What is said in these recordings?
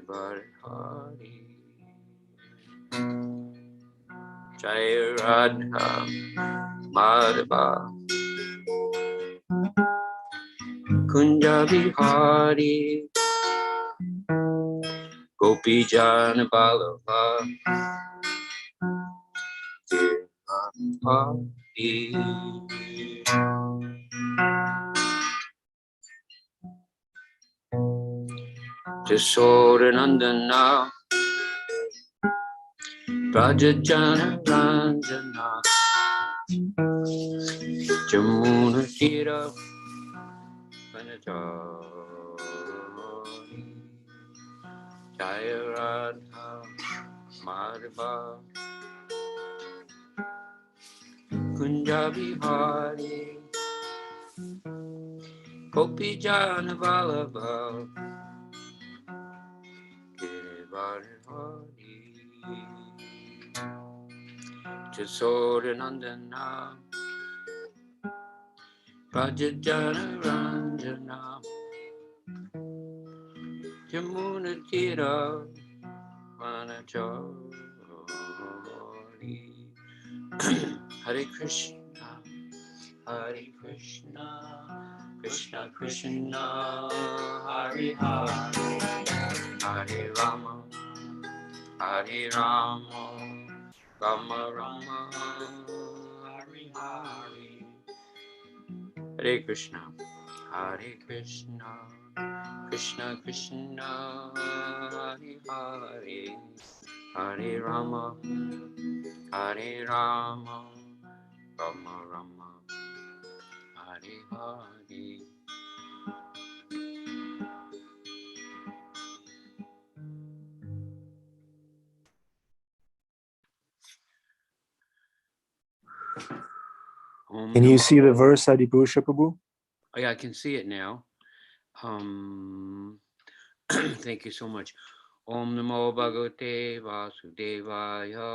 Hari. Jaya Radha Madhava Kunja Bihari Gopi Jana Vallabha Hari. Jasodanandana Rajajana Ranjana Jamuna Tira Vanajari Jaya Radha Madhava Kunja Bihari Gopi Jana Vallabha Hari. Jasodanandana Rajajana Ranjana Jamuna Tira Vanajari. Hare Krishna, Hare Krishna, Krishna Krishna, Hare Hare, Hare Rama, Hare Rama, Rama Rama, Hare Hare. Hare Krishna, Hare Krishna, Krishna Krishna, Hare Hare, Hare Rama, Hare Rama, Rama Rama, Hare Hare. Can you see the verse, Adi Purusha Prabhu? Oh, yeah, I can see it now. Thank you so much. Om Namo Bhagavate Vasudevaya.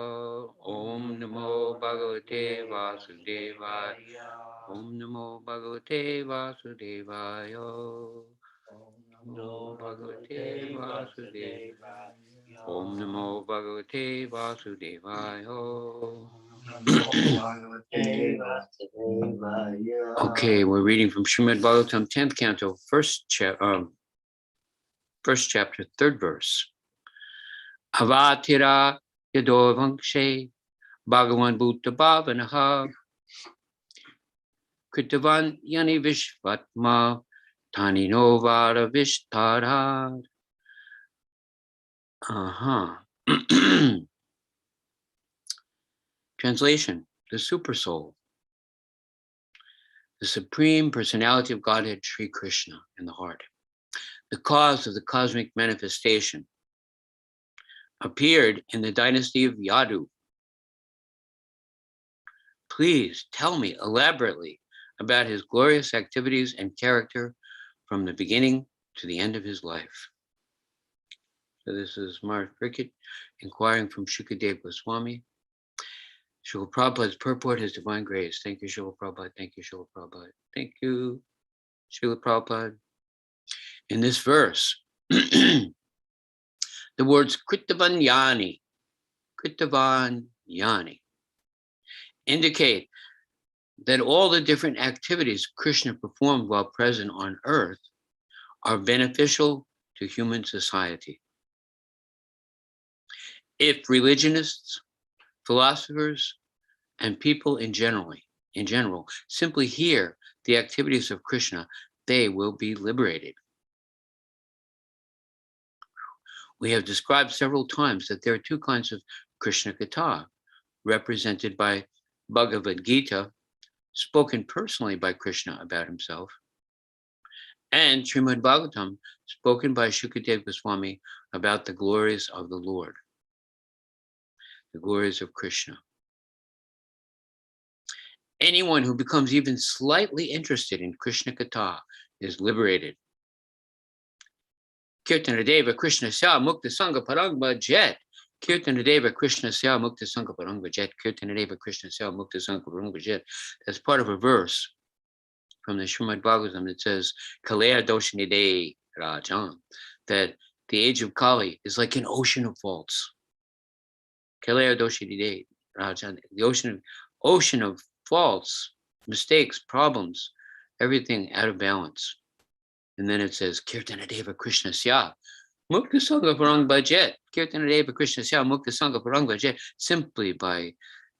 Om Namo Bhagavate Vasudevaya. Om Namo Bhagavate Vasudevaya. Om Namo Bhagavate Vasudevaya. Om Namo Bhagavate Vasudevaya. Okay, we're reading from Srimad Bhagavatam, 10th canto, first chapter, 3rd verse. Avatira yadovankshe Bhagavan Bhuta Bhavanaha Kritavan Yani Vishvatma Tani Novara Vishtarad. Translation: the Supersoul, the Supreme Personality of Godhead, Sri Krishna in the heart, the cause of the cosmic manifestation, appeared in the dynasty of Yadu. Please tell me elaborately about his glorious activities and character from the beginning to the end of his life. So this is Maharaj Parikshit inquiring from Shukadev Goswami. Srila Prabhupada's purport, His Divine Grace. Thank you, Srila Prabhupada. Thank you, Srila Prabhupada. Thank you, Srila Prabhupada. In this verse, the words Kritavanyani indicate that all the different activities Krishna performed while present on earth are beneficial to human society. If religionists, philosophers, and people in general simply hear the activities of Krishna, they will be liberated. We have described several times that there are two kinds of Krishna Katha, represented by Bhagavad Gita, spoken personally by Krishna about himself, and Srimad Bhagavatam, spoken by Shukadev Goswami about the glories of the Lord, the glories of Krishna. Anyone who becomes even slightly interested in Krishna Katha is liberated. Kirtanadeva Krishna Sya Mukta Sangha Parangva Jet. Kirtanadeva Krishna Sya Mukta Sangha Parangva Jet. Kirtanadeva Krishna Sya Mukta Sangha Parangva Jet. That's part of a verse from the Srimad Bhagavatam that says, Kalea Doshanide Rajan, that The age of Kali is like an ocean of faults. The ocean of faults, mistakes, problems, everything out of balance. And then it says, Kirtana Deva Krishna Sya, Mukta Sangha Parang Bhajet. Kirtana Deva Krishna Sya, Mukta Sangha Parang Bhajet. Simply by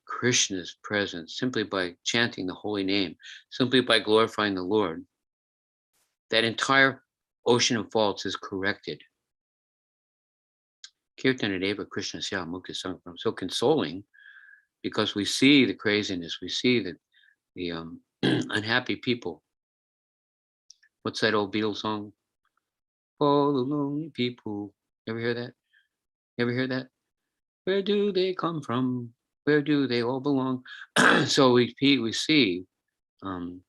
Krishna's presence, simply by chanting the holy name, simply by glorifying the Lord, that entire ocean of faults is corrected. Kirtana Deva Krishna Sya, Mukta Sangha Parang. So consoling, because we see the craziness, we see the unhappy people. What's that old Beatles song? All the lonely people. Ever hear that? Ever hear that? Where do they come from? Where do they all belong? So we see the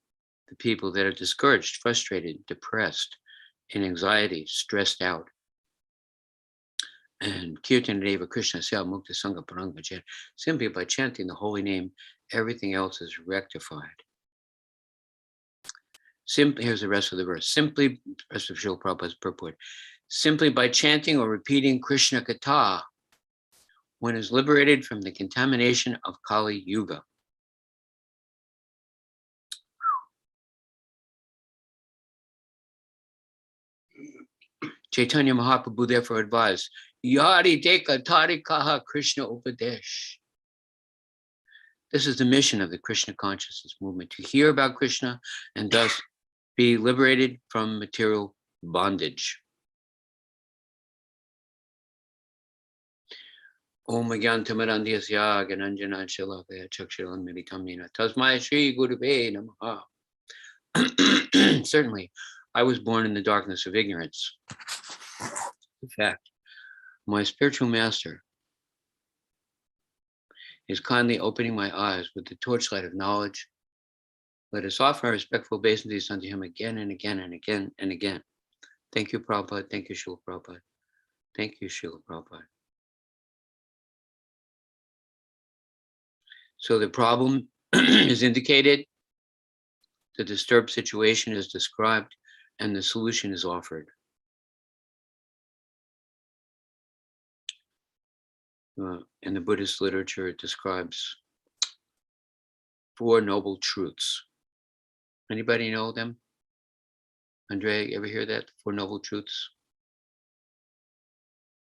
people that are discouraged, frustrated, depressed, in anxiety, stressed out. And Kirtan Deva Krishna Sya Mukta Sangha Parang Bhajet. Simply by chanting the holy name, everything else is rectified. Simply, here's the rest of the verse. Simply, rest of Srila Prabhupada's purport. Simply by chanting or repeating Krishna Katha, one is liberated from the contamination of Kali Yuga. Chaitanya Mahaprabhu therefore advised, Yari Deka Tarikaha Krishna Upadesh. This is the mission of the Krishna consciousness movement, to hear about Krishna and thus be liberated from material bondage. Om Gyantamarandhyasya Gananjana Shalakaya Chakshilan Meditamnina Tasmai Shri Gurave Namaha. Certainly, I was born in the darkness of ignorance. In fact, my spiritual master is kindly opening my eyes with the torchlight of knowledge. Let us offer our respectful obeisances unto him again and again and again and again. Thank you, Prabhupada. Thank you, Srila Prabhupada. Thank you, Srila Prabhupada. So the problem is indicated, the disturbed situation is described, and the solution is offered. In the Buddhist literature, it describes 4 noble truths. Anybody know them? Andre, ever hear that? 4 noble truths?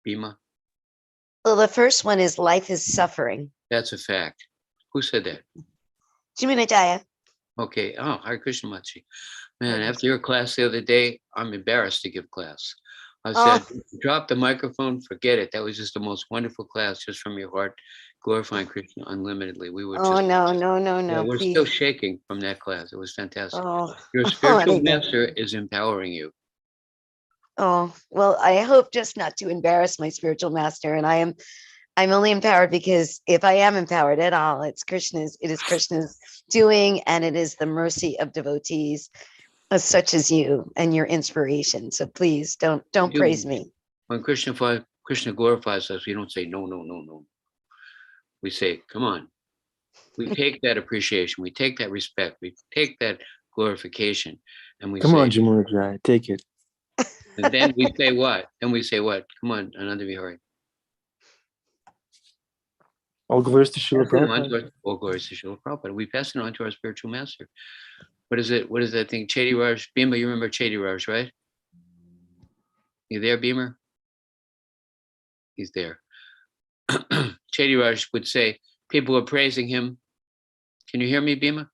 Bhima? Well, the first one is life is suffering. That's a fact. Who said that? Jiminajaya. Okay. Oh, Hare Krishna Machi. Man, after your class the other day, I'm embarrassed to give class. I said, drop the microphone, forget it. That was just the most wonderful class, just from your heart, glorifying Krishna unlimitedly. We were just, no, yeah, we're please. still shaking from that class. It was fantastic. Oh, Your spiritual master is empowering you. Oh, well, I hope just not to embarrass my spiritual master. And I'm only empowered because if I am empowered at all, it is Krishna's doing, and it is the mercy of devotees such as you and your inspiration. So please don't praise me. When Krishna glorifies us, we don't say no, no, no, no. We say, come on. We take that appreciation, we take that respect, we take that glorification, and we Come say, on, Jamunajai, take it. and then we say what? Then we say what? Come on, Ananda Vihari. All glories to Srila Prabhupada. All glories to Srila Prabhupada. We pass it on to our spiritual master. What is it? What is that thing? Chedi Raj, Bhima, you remember Chedi Raj, right? You there, Beamer? He's there. Chedi Raj would say, people are praising him. Can you hear me, Bhima?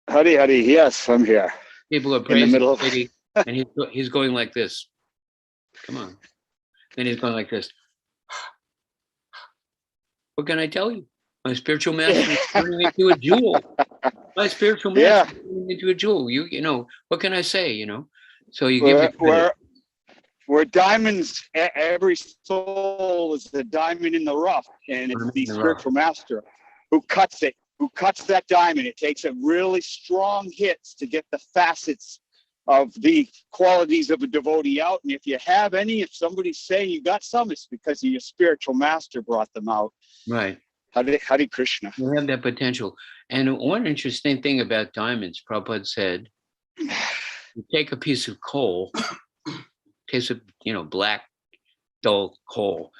Hari, yes, I'm here. People are praising Chedi, and he's going like this. Come on. Then he's going like this. What can I tell you? My spiritual master is turning into a jewel. My spiritual master is turning into a jewel. You know, what can I say, you know? So you give it credit. We're diamonds, every soul is a diamond in the rough, and it's the spiritual master who cuts it, who cuts that diamond. It takes a really strong hits to get the facets of the qualities of a devotee out. And if you have any, if somebody's saying you got some, it's because your spiritual master brought them out. Right. Hare Krishna. You have that potential. And one interesting thing about diamonds, Prabhupada said, you take a piece of coal, case of, black, dull coal,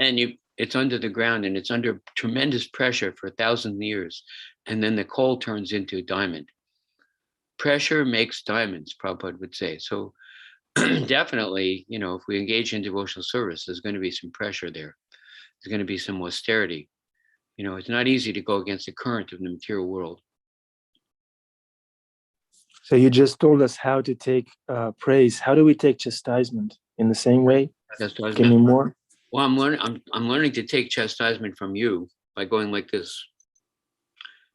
and it's under the ground and it's under tremendous pressure for 1,000 years. And then the coal turns into a diamond. Pressure makes diamonds, Prabhupada would say. So definitely, if we engage in devotional service, there's going to be some pressure there. There's going to be some austerity. It's not easy to go against the current of the material world. So you just told us how to take praise. How do we take chastisement? In the same way? Chastisement. Give me more. Well, I'm learning to take chastisement from you by going like this.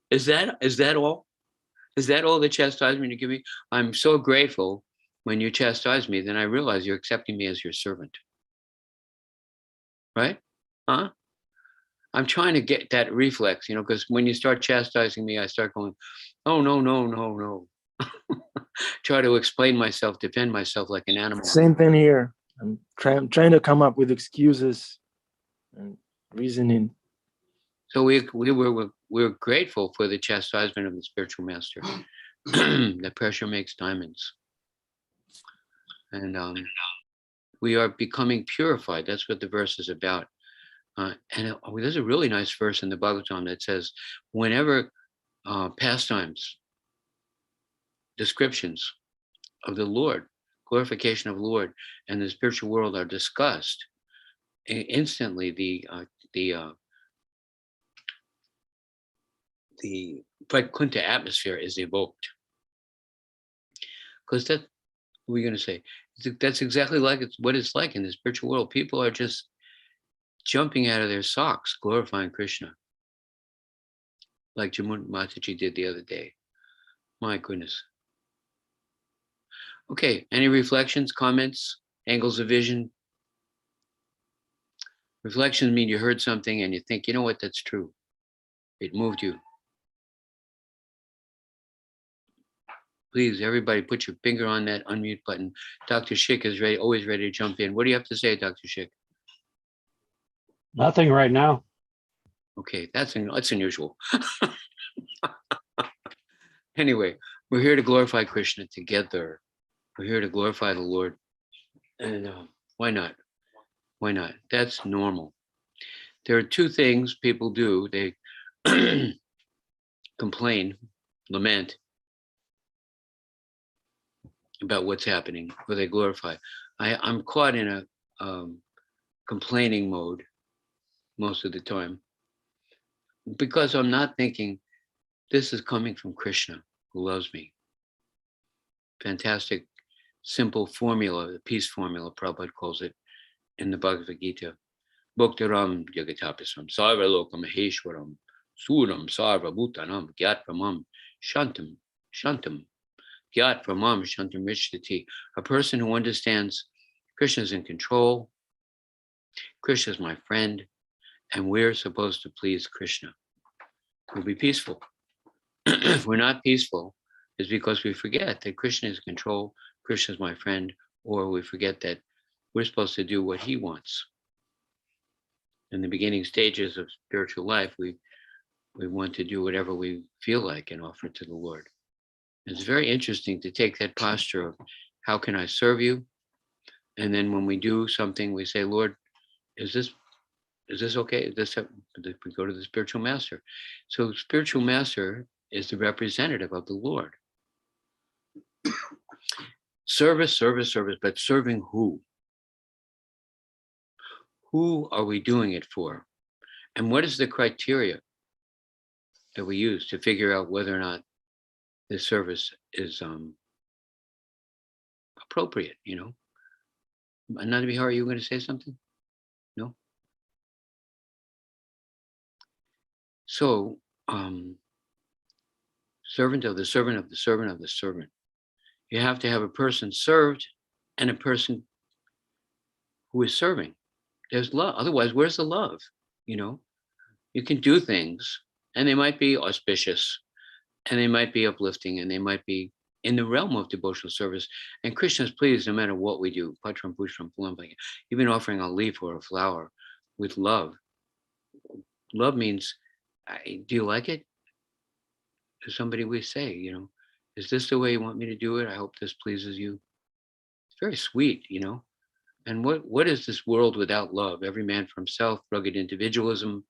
Is that all? Is that all the chastisement you give me? I'm so grateful when you chastise me, then I realize you're accepting me as your servant. Right? Huh? I'm trying to get that reflex, because when you start chastising me, I start going, oh, no. Try to explain myself, defend myself like an animal. Same thing here. I'm trying to come up with excuses and reasoning. So we're grateful for the chastisement of the spiritual master. The pressure makes diamonds. And we are becoming purified. That's what the verse is about. There's a really nice verse in the Bhagavatam that says, whenever pastimes, descriptions of the Lord, glorification of Lord, and the spiritual world are discussed, instantly the Vaikuntha atmosphere is evoked. Because what are we going to say? That's exactly what it's like in the spiritual world. People are just jumping out of their socks, glorifying Krishna, like Jamuna Mataji did the other day. My goodness. Okay, any reflections, comments, angles of vision? Reflections mean you heard something and you think, you know what, that's true. It moved you. Please, everybody, put your finger on that unmute button. Dr. Schick is always ready to jump in. What do you have to say, Dr. Schick? Nothing right now. Okay, that's unusual. Anyway, we're here to glorify Krishna together. We're here to glorify the Lord. And why not? Why not? That's normal. There are two things people do. They complain, lament about what's happening, or they glorify. I'm caught in a complaining mode most of the time because I'm not thinking this is coming from Krishna, who loves me. Fantastic, simple formula, the peace formula, Prabhupada calls it in the Bhagavad Gita. Bhaktaram Jagatapisam Sarva Lokam Maheshwaram Suram Sarva Bhutanam Gyatramam Shantam Gyatramam Shantam Rishtati. A person who understands Krishna is in control, Krishna is my friend, and we're supposed to please Krishna. We'll be peaceful. If we're not peaceful, it's because we forget that Krishna is in control, Krishna is my friend, or we forget that we're supposed to do what he wants. In the beginning stages of spiritual life, we want to do whatever we feel like and offer to the Lord. It's very interesting to take that posture of how can I serve you? And then when we do something, we say, Lord, is this okay? We go to the spiritual master. So spiritual master is the representative of the Lord. Service, but serving who? Who are we doing it for? And what is the criteria that we use to figure out whether or not this service is appropriate, Ananda Bihar, are you going to say something? No? So, servant of the servant of the servant of the servant. You have to have a person served and a person who is serving. There's love. Otherwise, where's the love? You can do things and they might be auspicious and they might be uplifting and they might be in the realm of devotional service. And Krishna is pleased no matter what we do. Patram Pushram Phulam, even offering a leaf or a flower with love. Love means, do you like it? To somebody we say, is this the way you want me to do it? I hope this pleases you. It's very sweet, And what is this world without love? Every man for himself, rugged individualism,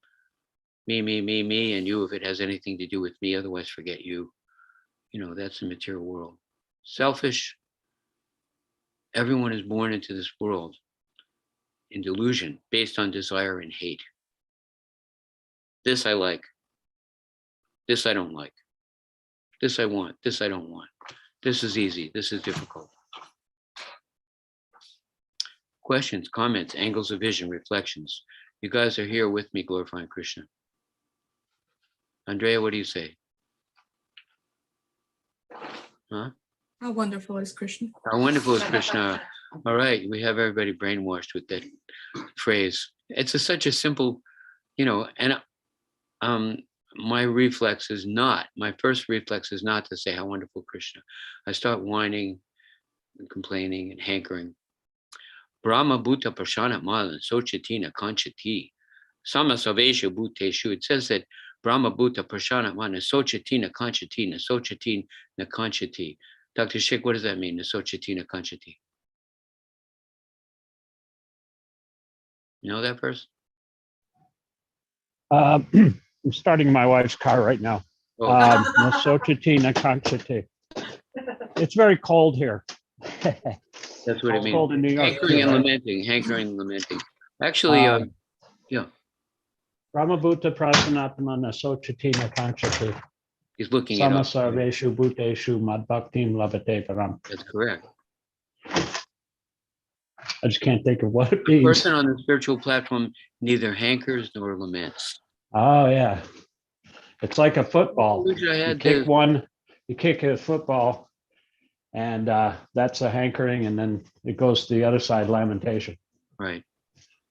me, and you if it has anything to do with me, otherwise forget you. That's the material world. Selfish. Everyone is born into this world in delusion based on desire and hate. This I like. This I don't like. This I want. This I don't want. This is easy. This is difficult. Questions, comments, angles of vision, reflections. You guys are here with me glorifying Krishna. Andrea, what do you say? Huh? How wonderful is Krishna? How wonderful is Krishna. All right, we have everybody brainwashed with that phrase. It's such a simple, and my first reflex is not to say how wonderful Krishna. I start whining and complaining and hankering. Brahma Bhuta Prashana Malan Sochatina Kanchati Sama Savesha Bhuteshu. It says that Brahma Bhuta Prashana Malan Sochatina Kanchati Nasochatina Kanchati. Dr. Sheikh, what does that mean? Nasochatina Kanchati. You know that verse? I'm starting my wife's car right now. Nasochatina Kanchati. It's very cold here. That's what it means. Cold in New York. Hankering and lamenting. Hankering and lamenting. Actually, yeah. Brahmabhuta Prasanatma Nasochatina Kanchati. He's looking at us. Samasarveshu Bhuteshu Madbhaktim Labate Param. That's correct. I just can't think of what it The means. person on the spiritual platform neither hankers nor laments. Oh, yeah. It's like a football. You kick a football, and that's a hankering, and then it goes to the other side, lamentation. Right.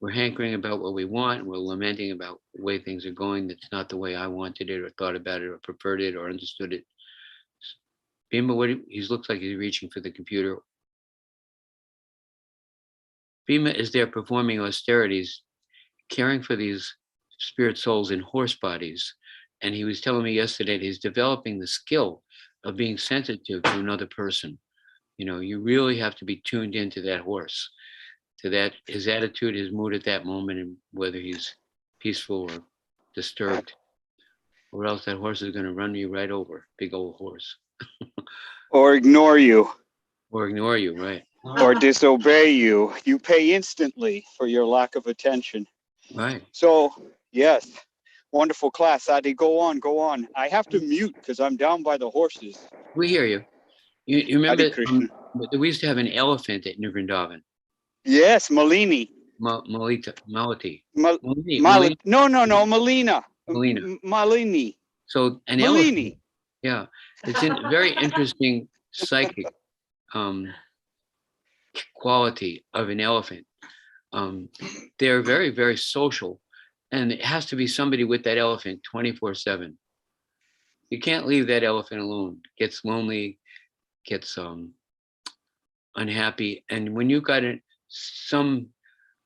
We're hankering about what we want. We're lamenting about the way things are going. That's not the way I wanted it or thought about it or preferred it or understood it. Bhima, he looks like he's reaching for the computer. Bhima is there performing austerities, caring for these spirit souls in horse bodies. And he was telling me yesterday that he's developing the skill of being sensitive to another person. You really have to be tuned into that horse, to that, his attitude, his mood at that moment, and whether he's peaceful or disturbed, or else that horse is going to run you right over. Big old horse. Or ignore you. Or ignore you, right. Or disobey you. You pay instantly for your lack of attention. Right. So, yes, wonderful class. Adi, go on. I have to mute because I'm down by the horses. We hear you. You remember, Hare Krishna. we used to have an elephant at New Vrindavan. Yes, Malini. Maliti. No, Malina. Malina. Malini. So an Malini. elephant, yeah, it's a very interesting psychic quality of an elephant. They're very, very social, and it has to be somebody with that elephant 24/7. You can't leave that elephant alone. It gets lonely, gets unhappy, and when you've got a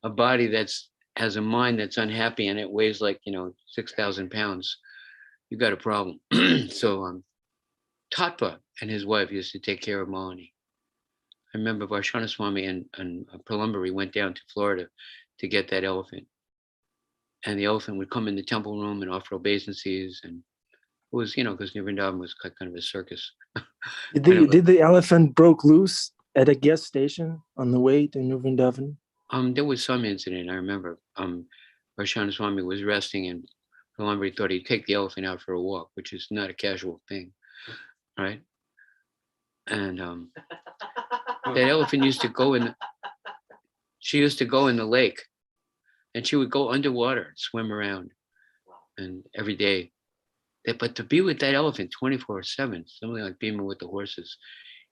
body has a mind that's unhappy and it weighs like 6,000 pounds, you got a problem. So Tatpa and his wife used to take care of Malini. I remember Varshana Swami and Pralambari went down to Florida to get that elephant, and the elephant would come in the temple room and offer obeisances, and it was because New Vrindavan was kind of a circus. Did the elephant broke loose at a gas station on the way to New Vrindavan? There was some incident. I remember Varshana Swami was resting, and Pralambari thought he'd take the elephant out for a walk, which is not a casual thing, right? And that elephant used to go she used to go in the lake, and she would go underwater and swim around, and every day. But to be with that elephant 24/7, something like being with the horses,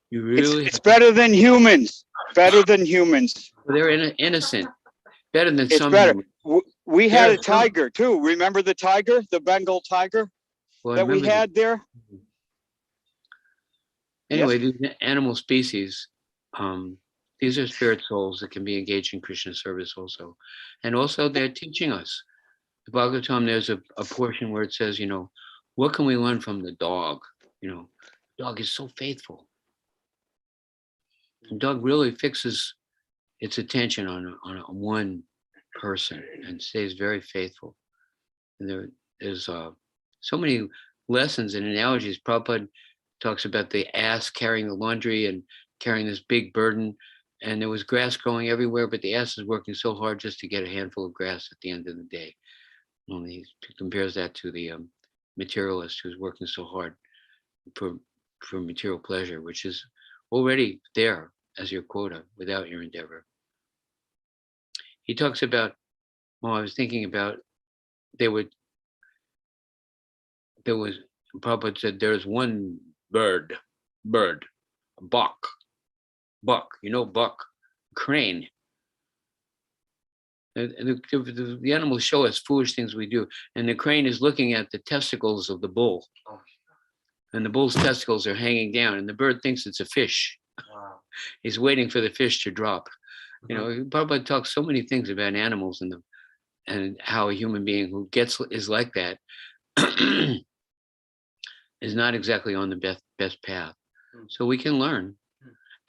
you really It's better than humans. Better than humans. they're innocent, better than It's some better. humans. We had a There's some- tiger too. Remember the tiger, the Bengal tiger Well, I that we remember had there? Anyway, these animal species, these are spirit souls that can be engaged in Krishna service also. And also they're teaching us. The Bhagavatam, there's a portion where it says, what can we learn from the dog? Dog is so faithful. The dog really fixes its attention on one person and stays very faithful. And there's so many lessons and analogies. Prabhupada talks about the ass carrying the laundry and carrying this big burden, and there was grass growing everywhere, but the ass is working so hard just to get a handful of grass at the end of the day. And he compares that to the materialist who's working so hard for material pleasure, which is already there as your quota without your endeavor. He talks about, well, I was thinking about, Prabhupada said there's one bird, a buck, buck, crane. And the animals show us foolish things we do. And the crane is looking at the testicles of the bull. And the bull's testicles are hanging down, and the bird thinks it's a fish. Wow. He's waiting for the fish to drop. You know, Prabhupada talks so many things about animals and how a human being who is like that is not exactly on the best path. So we can learn,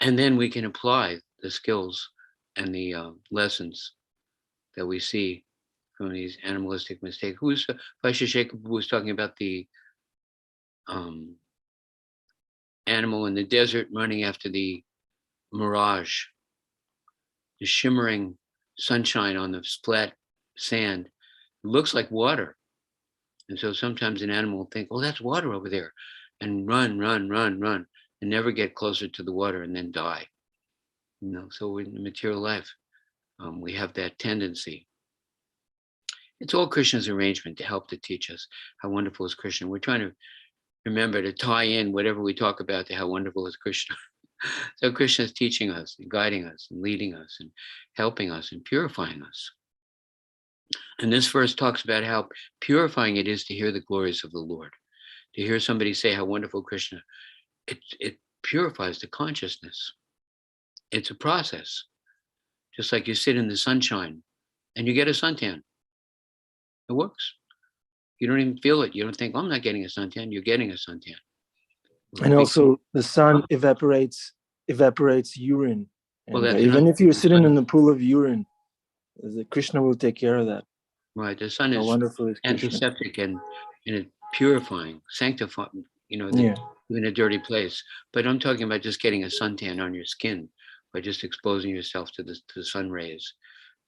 and then we can apply the skills and the lessons that we see from these animalistic mistakes. Vaishya Shekhar was talking about the animal in the desert running after the mirage, the shimmering sunshine on the flat sand. It looks like water. And so sometimes an animal will think, oh, that's water over there, and run, and never get closer to the water and then die. You know, so in the material life, we have that tendency. It's all Krishna's arrangement to help to teach us how wonderful is Krishna. We're trying to remember to tie in whatever we talk about to how wonderful is Krishna. So Krishna is teaching us, and guiding us, and leading us, and helping us, and purifying us. And this verse talks about how purifying it is to hear the glories of the Lord. To hear somebody say how wonderful Krishna, it purifies the consciousness. It's a process. Just like you sit in the sunshine and you get a suntan. It works. You don't even feel it. You don't think, oh, I'm not getting a suntan. You're getting a suntan. And also the sun evaporates urine. And Well, even if you're sitting in the pool of urine, the Krishna will take care of that. Right. The sun How is wonderful is Krishna. antiseptic and it purifying, sanctifying, you know, even a dirty place. But I'm talking about just getting a suntan on your skin by just exposing yourself to the sun rays,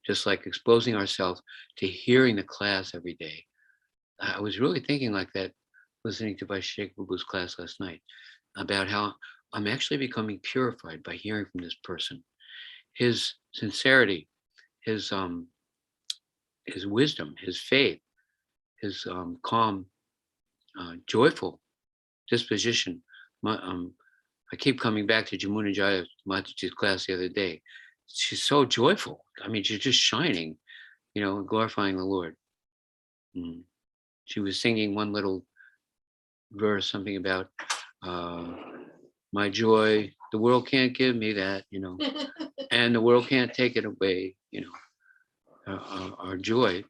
just like exposing ourselves to hearing the class every day. I was really thinking like that, listening to Vaishya Babu's class last night, about how I'm actually becoming purified by hearing from this person. His sincerity, his wisdom, his faith, his calm, joyful disposition. I keep coming back to Jamuna Jaya Mataji's class the other day. She's so joyful. I mean, she's just shining, you know, glorifying the Lord. She was singing one little verse, something about my joy. The world can't give me that, you know, and the world can't take it away, you know. Our joy.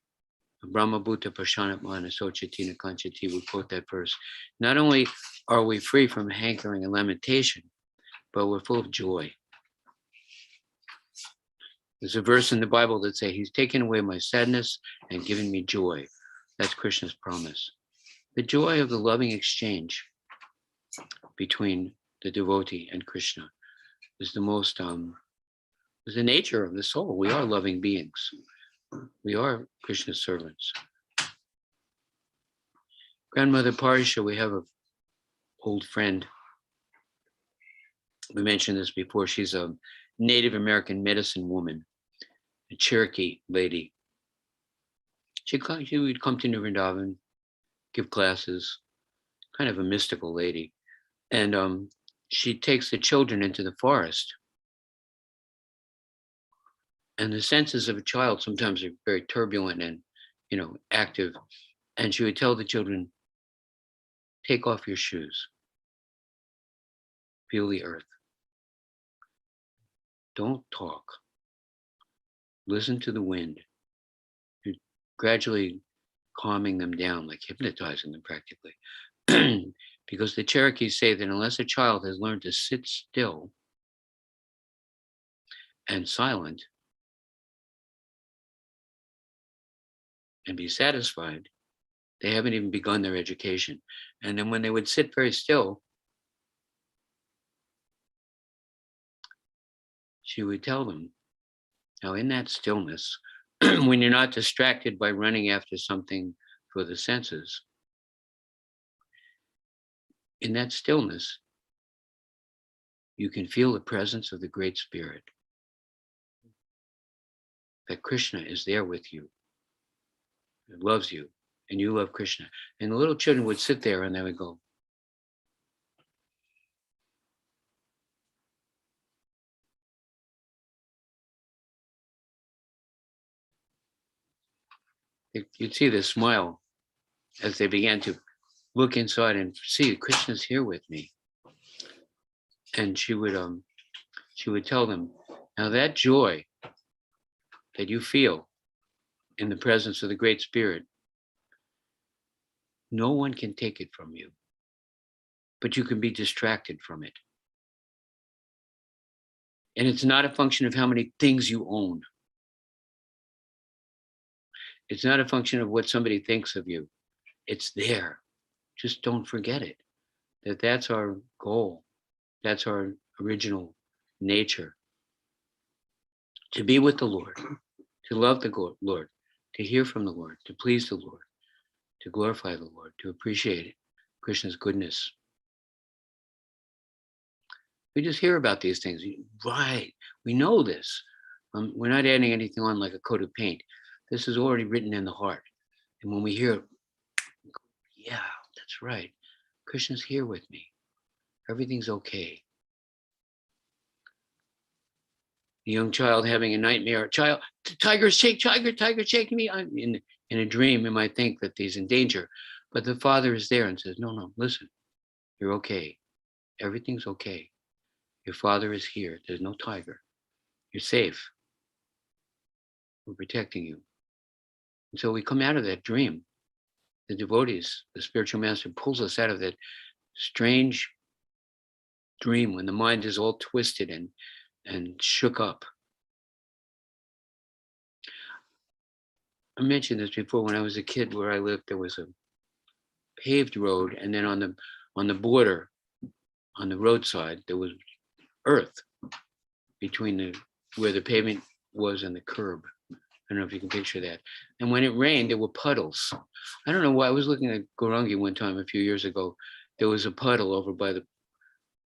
Brahma Bhuta Pashanat Mana Sochatina Kanchati, we quote that verse. Not only are we free from hankering and lamentation, but we're full of joy. There's a verse in the Bible that says, he's taken away my sadness and given me joy. That's Krishna's promise. The joy of the loving exchange between the devotee and Krishna is the most, is the nature of the soul. We are loving beings. We are Krishna's servants. Grandmother Parisha, we have an old friend. We mentioned this before. She's a Native American medicine woman, a Cherokee lady. She would come to New Vrindavan, give classes, kind of a mystical lady. And she takes the children into the forest. And the senses of a child sometimes are very turbulent and, you know, active. And she would tell the children, take off your shoes. Feel the earth. Don't talk. Listen to the wind. You're gradually calming them down, like hypnotizing them practically. Because the Cherokees say that unless a child has learned to sit still and silent and be satisfied, they haven't even begun their education. And then when they would sit very still, she would tell them, now in that stillness, when you're not distracted by running after something for the senses, in that stillness, you can feel the presence of the Great Spirit. That Krishna is there with you, and loves you, and you love Krishna. And the little children would sit there and they would go, you'd see this smile as they began to look inside and see Krishna's here with me. And she would tell them, now that joy that you feel in the presence of the Great Spirit, no one can take it from you, but you can be distracted from it. And it's not a function of how many things you own. It's not a function of what somebody thinks of you. It's there. Just don't forget it. That's our goal. That's our original nature. To be with the Lord, to love the Lord, to hear from the Lord, to please the Lord, to glorify the Lord, to appreciate Krishna's goodness. We just hear about these things. Right. We know this. We're not adding anything on like a coat of paint. This is already written in the heart. And when we hear it, yeah, that's right. Krishna's here with me. Everything's okay. A young child having a nightmare, tiger, shaking me. I'm in a dream, you might think that he's in danger, but the father is there and says, no, listen, you're okay. Everything's okay. Your father is here. There's no tiger. You're safe. We're protecting you. And so we come out of that dream. The devotees, the spiritual master pulls us out of that strange dream when the mind is all twisted and shook up. I mentioned this before. When I was a kid, where I lived, there was a paved road, and then on the border, on the roadside, there was earth between where the pavement was and the curb. I don't know if you can picture that. And when it rained, there were puddles. I don't know why. I was looking at Gorangi one time a few years ago. There was a puddle over by the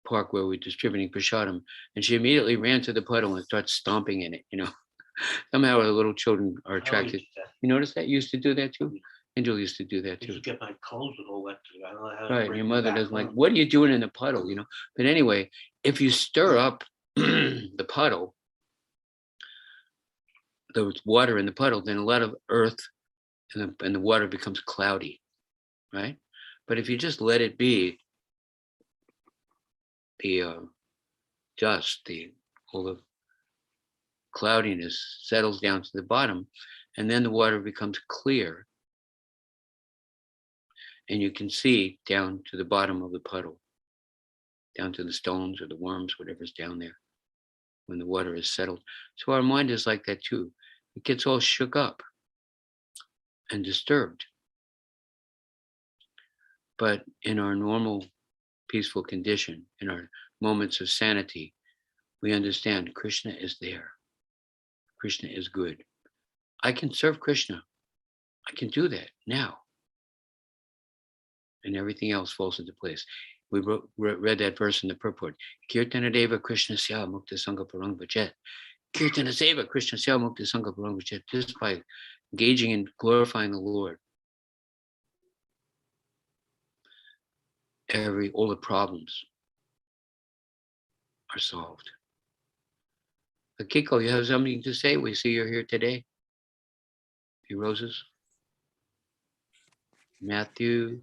park where we were distributing prasadam, and she immediately ran to the puddle and started stomping in it. Somehow the little children are attracted. You notice that? You used to do that too? Angel used to do that too. To get my clothes all wet. I don't know how to Right. bring Your them mother back doesn't like, home. what are you doing in the puddle? But anyway, if you stir up the puddle, the water in the puddle, then a lot of earth and the water becomes cloudy, right? But if you just let it be, the dust, all the cloudiness settles down to the bottom, and then the water becomes clear, and you can see down to the bottom of the puddle, down to the stones or the worms, whatever's down there, when the water is settled. So our mind is like that too. It gets all shook up and disturbed. But in our normal, peaceful condition, in our moments of sanity, we understand Krishna is there. Krishna is good. I can serve Krishna. I can do that now. And everything else falls into place. We read that verse in the purport. Kirtana Deva Krishna Sya Mukta Sangha Parang Bhajet. Kirtana Seva Krishna Sya Mukta Sangha Parang Bhajet. Just by engaging in glorifying the Lord, all the problems are solved. Kiko, you have something to say? We see you're here today. Hey, Roses. Matthew.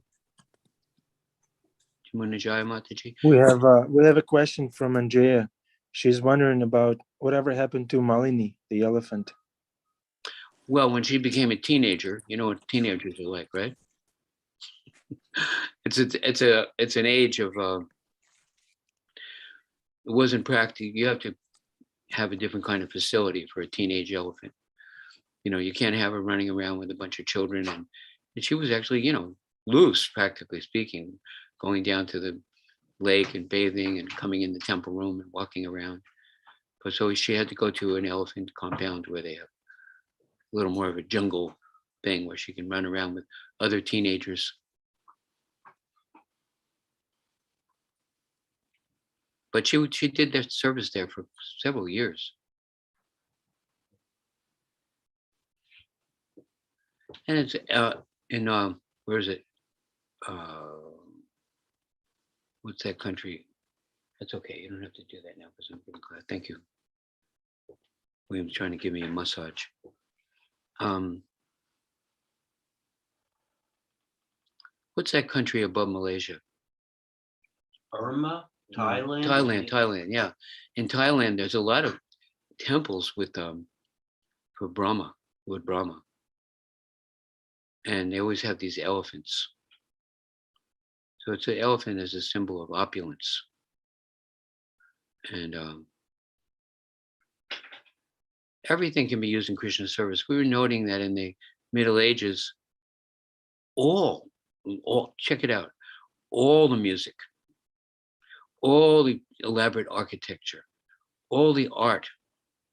Munajaya Mataji. We have a question from Andrea. She's wondering about whatever happened to Malini, the elephant. Well, when she became a teenager, you know what teenagers are like, right? It's an age of it wasn't practical. You have to have a different kind of facility for a teenage elephant. You know, you can't have her running around with a bunch of children. And she was actually, you know, loose, practically speaking, going down to the lake and bathing and coming in the temple room and walking around. But so she had to go to an elephant compound where they have a little more of a jungle thing where she can run around with other teenagers. But she did that service there for several years. And it's in where is it? What's that country? That's okay. You don't have to do that now because I'm pretty glad. Thank you. William's trying to give me a massage. What's that country above Malaysia? Burma, Thailand. Thailand. Yeah, in Thailand, there's a lot of temples with for Brahma, Lord Brahma, and they always have these elephants. So it's an elephant as a symbol of opulence, and everything can be used in Krishna service. We were noting that in the Middle Ages, all check it out, all the music, all the elaborate architecture, all the art,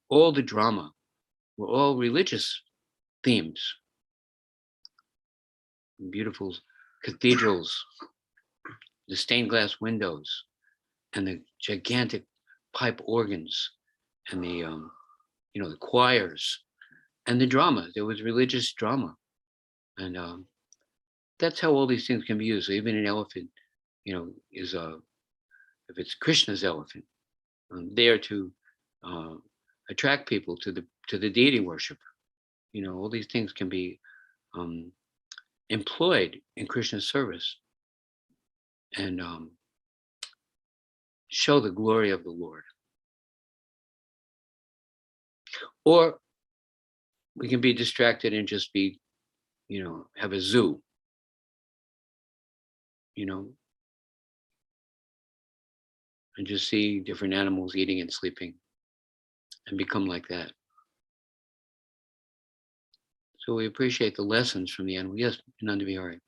all the drama were all religious themes. Beautiful cathedrals, the stained glass windows, and the gigantic pipe organs, and the you know, the choirs, and the drama. There was religious drama, and that's how all these things can be used. So even an elephant, you know, is if it's Krishna's elephant, there to attract people to the deity worship. You know, all these things can be employed in Krishna's service and show the glory of the Lord. Or we can be distracted and just be, you know, have a zoo, you know, and just see different animals eating and sleeping and become like that. So we appreciate the lessons from the animal. Yes, Nanda Vihari.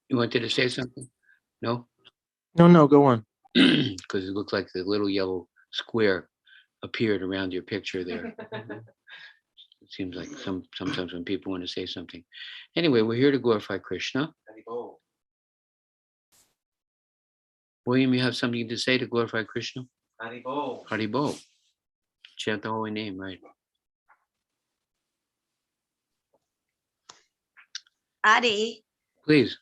You wanted to say something? No? No, go on. Because it looked like the little yellow square appeared around your picture there. It seems like sometimes when people want to say something. Anyway, we're here to glorify Krishna. William, you have something to say to glorify Krishna? Haribo. Haribo. Chant the holy name, right? Adi, Please.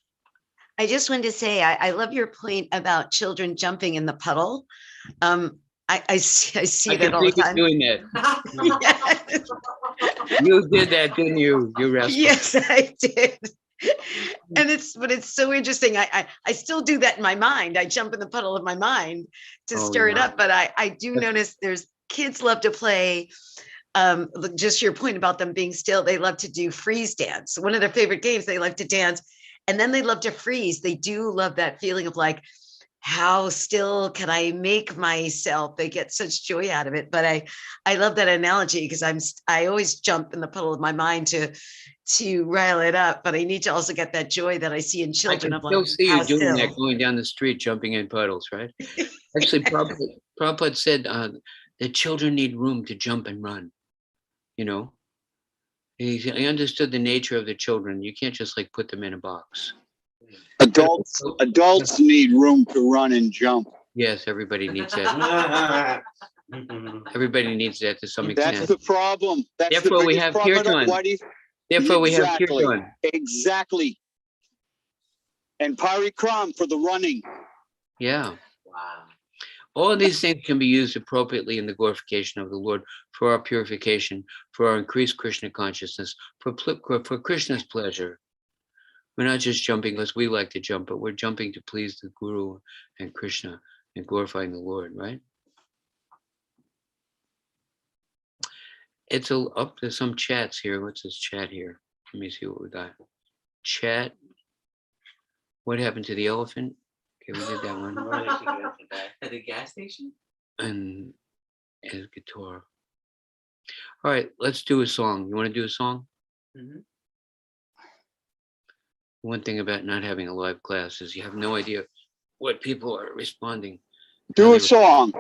I just wanted to say, I love your point about children jumping in the puddle. I see I that can all see the you time. doing that. Yes. You did that, didn't you? You rascal. Yes, I did. And it's so interesting. I still do that in my mind. I jump in the puddle of my mind to Oh, stir it yeah. up. But I do notice there's kids love to play. Just your point about them being still, they love to do freeze dance. One of their favorite games, they like to dance, and then they love to freeze. They do love that feeling of like, how still can I make myself? They get such joy out of it. But I love that analogy because I always jump in the puddle of my mind to rile it up, but I need to also get that joy that I see in I children can of still like, see how you doing still. that, going down the street, jumping in puddles, right? Actually, Prabhupada said that children need room to jump and run. You know, he understood the nature of the children. You can't just like put them in a box. Adults need room to run and jump. Yes, everybody needs that. Everybody needs that to some extent. That's the problem. That's Therefore, the we biggest have problem. kirtan. Why do you, Therefore, we have exactly, kirtan. exactly. And parikram for the running. Yeah. Wow. All of these things can be used appropriately in the glorification of the Lord, for our purification, for our increased Krishna consciousness, for Krishna's pleasure. We're not just jumping because we like to jump, but we're jumping to please the Guru and Krishna and glorifying the Lord, right? It's up to some chats here. What's this chat here? Let me see what we got. Chat. What happened to the elephant? Okay, we did that one. At the gas station? and his guitar. All right, let's do a song. You want to do a song? Mhm. One thing about not having a live class is you have no idea what people are responding. Do a song.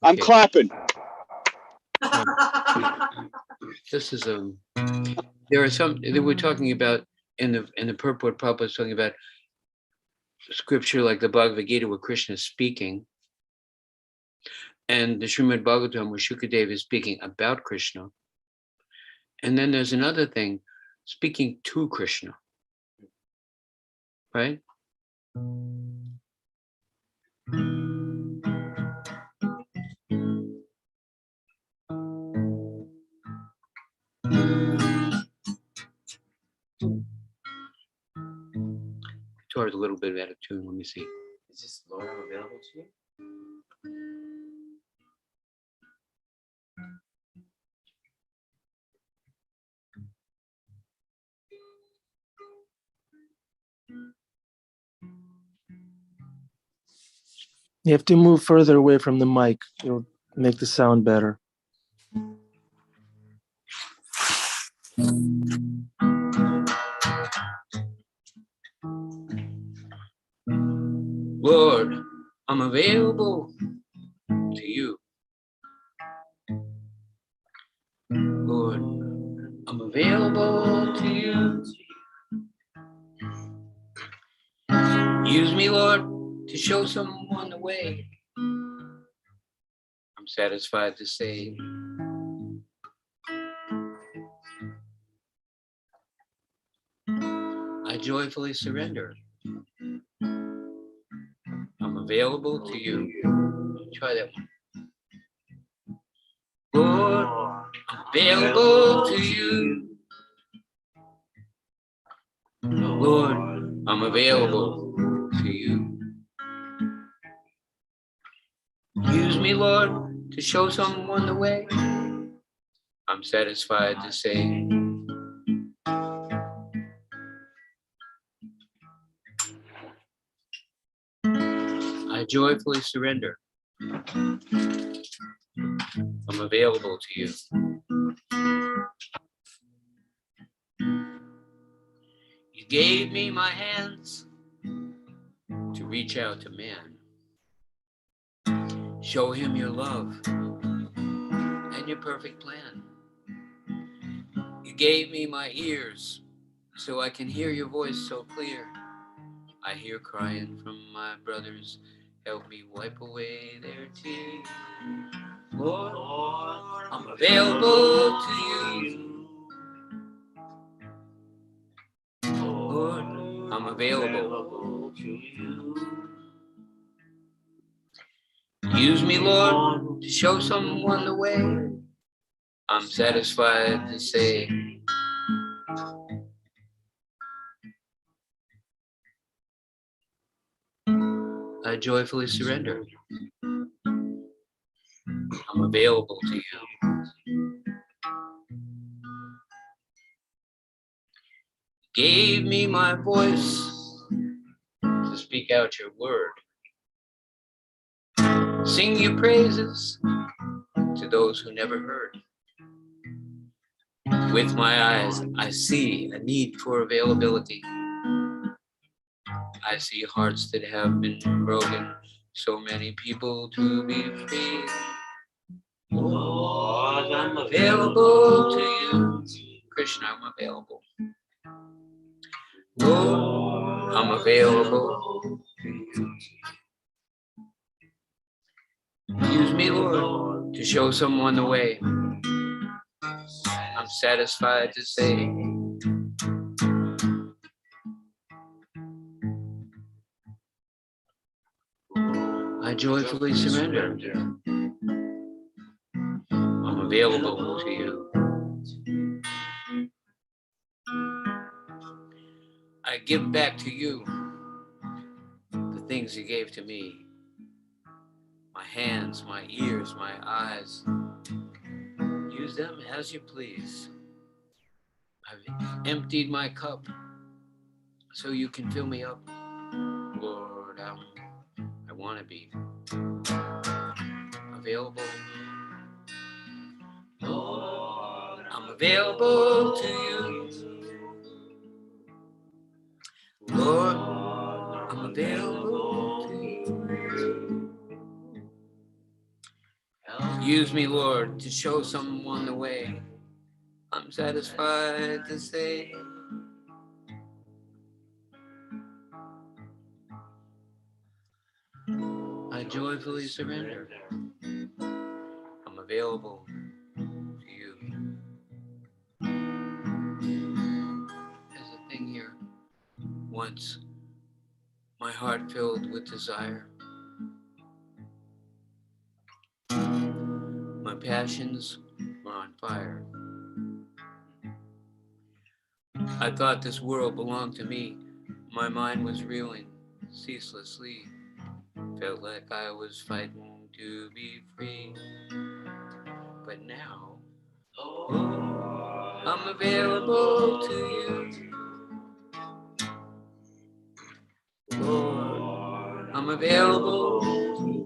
I'm Okay. clapping. This is there are some that we're talking about in the purport. Prabhupada is talking about scripture like the Bhagavad Gita where Krishna is speaking, and the Srimad Bhagavatam where Shukadeva is speaking about Krishna. And then there's another thing, speaking to Krishna, right? Guitar's a little bit out of tune. Let me see. Is this Lord available to you? You have to move further away from the mic. It'll make the sound better. Lord, I'm available to you. Lord, I'm available to you. Use me, Lord, to show someone the way. I'm satisfied to say, I joyfully surrender. I'm available to you. Try that one. Lord, I'm available to you. Lord, I'm available to you. Use me, Lord, to show someone the way. I'm satisfied to say, I joyfully surrender. I'm available to you. You gave me my hands to reach out to man. Show him your love and your perfect plan. You gave me my ears so I can hear your voice so clear. I hear crying from my brothers, help me wipe away their tears. Lord, I'm available to you. Lord, I'm available to you. Use me, Lord, to show someone the way. I'm satisfied to say, I joyfully surrender. I'm available to you. Gave me my voice to speak out your word. Sing your praises to those who never heard. With my eyes, I see a need for availability. I see hearts that have been broken, so many people to be free. Lord, I'm available to you. Krishna, I'm available. Lord, I'm available to you. Use me, Lord, to show someone the way. I'm satisfied to say, I joyfully surrender. I'm available to you. I give back to you the things you gave to me. My hands, my ears, my eyes. Use them as you please. I've emptied my cup so you can fill me up. Lord, I want to be available. Lord, I'm available to you. Lord, I'm available to you. Use me, Lord, to show someone the way. I'm satisfied to say, I joyfully surrender. I'm available to you. There's a thing here. Once my heart filled with desire, my passions were on fire. I thought this world belonged to me. My mind was reeling ceaselessly. Felt like I was fighting to be free. But now, I'm available to you. Lord, I'm available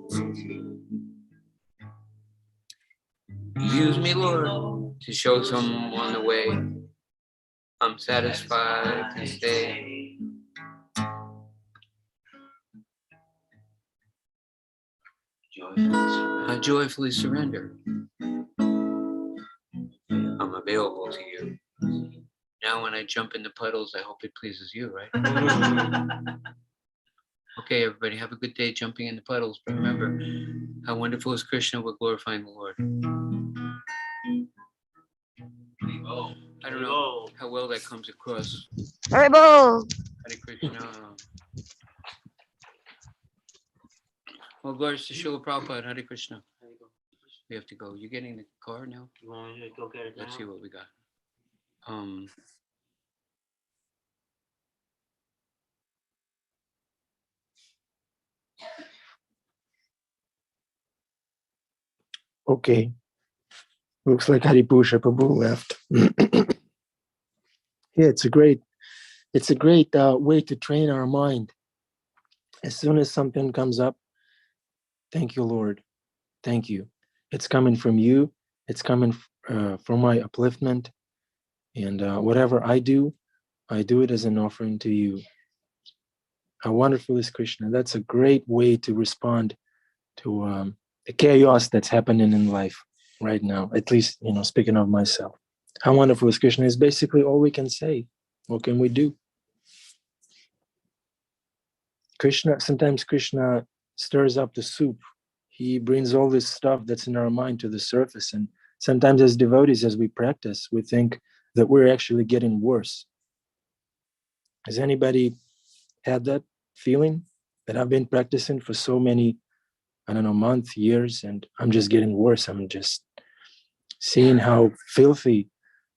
to you. Use me, Lord, to show someone the way. I'm satisfied to stay. I joyfully surrender. I'm available to you. Now when I jump in the puddles, I hope it pleases you, right? Okay, everybody, have a good day jumping in the puddles. But remember, how wonderful is Krishna, we're glorifying the Lord. I don't know how well that comes across. Haribo. Hare Krishna. Well, glories to Srila Prabhupada. Hare Krishna. We have to go. You getting the car now? You want me to go get it now? Let's see what we got. Okay. Looks like Haripusha Prabhu left. Yeah, it's a great way to train our mind. As soon as something comes up, thank you, Lord. Thank you. It's coming from you. It's coming from my upliftment. And whatever I do it as an offering to you. How wonderful is Krishna. That's a great way to respond to the chaos that's happening in life right now. At least, speaking of myself. How wonderful is Krishna is basically all we can say. What can we do? Sometimes Krishna stirs up the soup. He brings all this stuff that's in our mind to the surface. And sometimes as devotees, as we practice, we think that we're actually getting worse. Has anybody had that feeling that I've been practicing for so many, months, years, and I'm just getting worse? I'm just seeing how filthy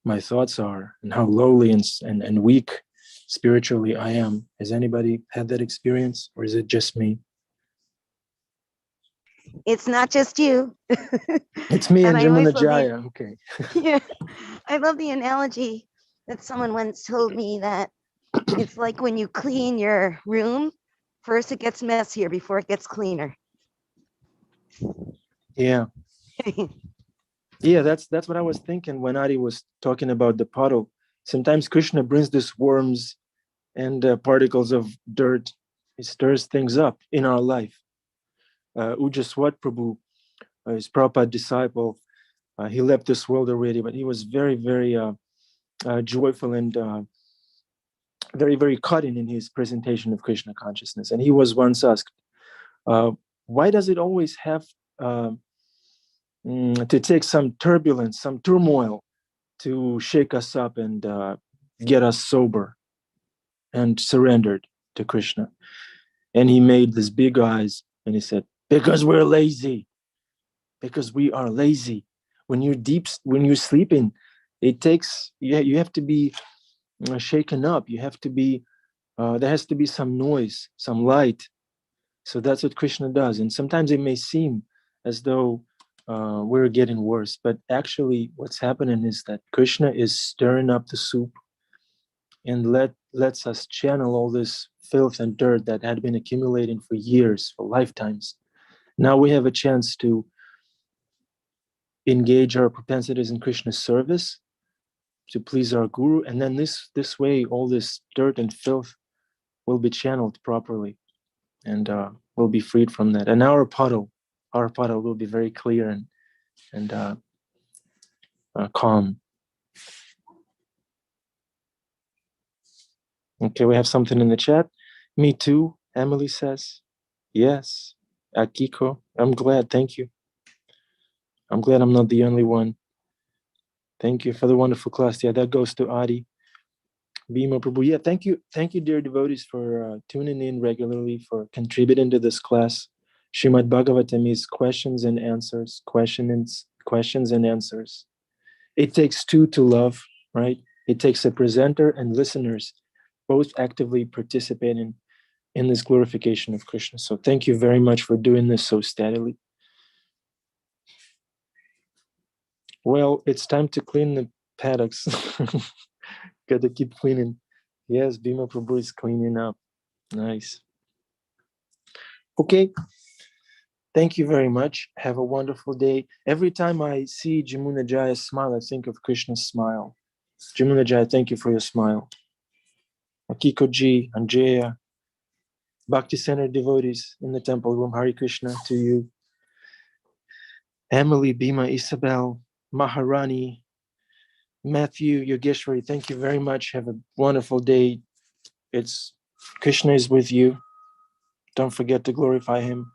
my thoughts are and how lowly and weak spiritually I am. Has anybody had that experience, or is it just me? It's not just you. It's me and I always love Jaya. Okay. yeah, I love the analogy that someone once told me that it's like when you clean your room, first it gets messier before it gets cleaner. Yeah. Yeah, that's what I was thinking when Adi was talking about the puddle. Sometimes Krishna brings these worms and particles of dirt. He stirs things up in our life. Ujjaswat Prabhu, his Prabhupada disciple, he left this world already, but he was very, very joyful and very, very cutting in his presentation of Krishna consciousness. And he was once asked, why does it always have to take some turbulence, some turmoil to shake us up and get us sober and surrendered to Krishna? And he made these big eyes and he said, because we're lazy. Because we are lazy. When you're sleeping, it takes, you have to be shaken up. You have to be, there has to be some noise, some light. So that's what Krishna does. And sometimes it may seem as though we're getting worse, but actually what's happening is that Krishna is stirring up the soup and lets us channel all this filth and dirt that had been accumulating for years, for lifetimes. Now we have a chance to engage our propensities in Krishna's service to please our guru, and then this way all this dirt and filth will be channeled properly, and we'll be freed from that. And our puddle will be very clear and calm. Okay, we have something in the chat. Me too, Emily says. Yes, Akiko, I'm glad. Thank you. I'm glad I'm not the only one. Thank you for the wonderful class. Yeah, that goes to Adi. Bhima Prabhu. Yeah, thank you, dear devotees, for tuning in regularly, for contributing to this class. Srimad Bhagavatam is questions and answers, questions and answers. It takes two to love, right? It takes a presenter and listeners both actively participating in this glorification of Krishna. So thank you very much for doing this so steadily. Well, it's time to clean the paddocks. Got to keep cleaning. Yes, Bhima Prabhu is cleaning up. Nice. Okay. Thank you very much. Have a wonderful day. Every time I see Jamuna Jaya's smile, I think of Krishna's smile. Jamuna Jaya, thank you for your smile. Akiko Ji, Anjaya, Bhakti Center devotees in the temple room, Hare Krishna to you. Emily, Bhima, Isabel, Maharani, Matthew, Yogeshwari, thank you very much. Have a wonderful day. Krishna is with you. Don't forget to glorify him.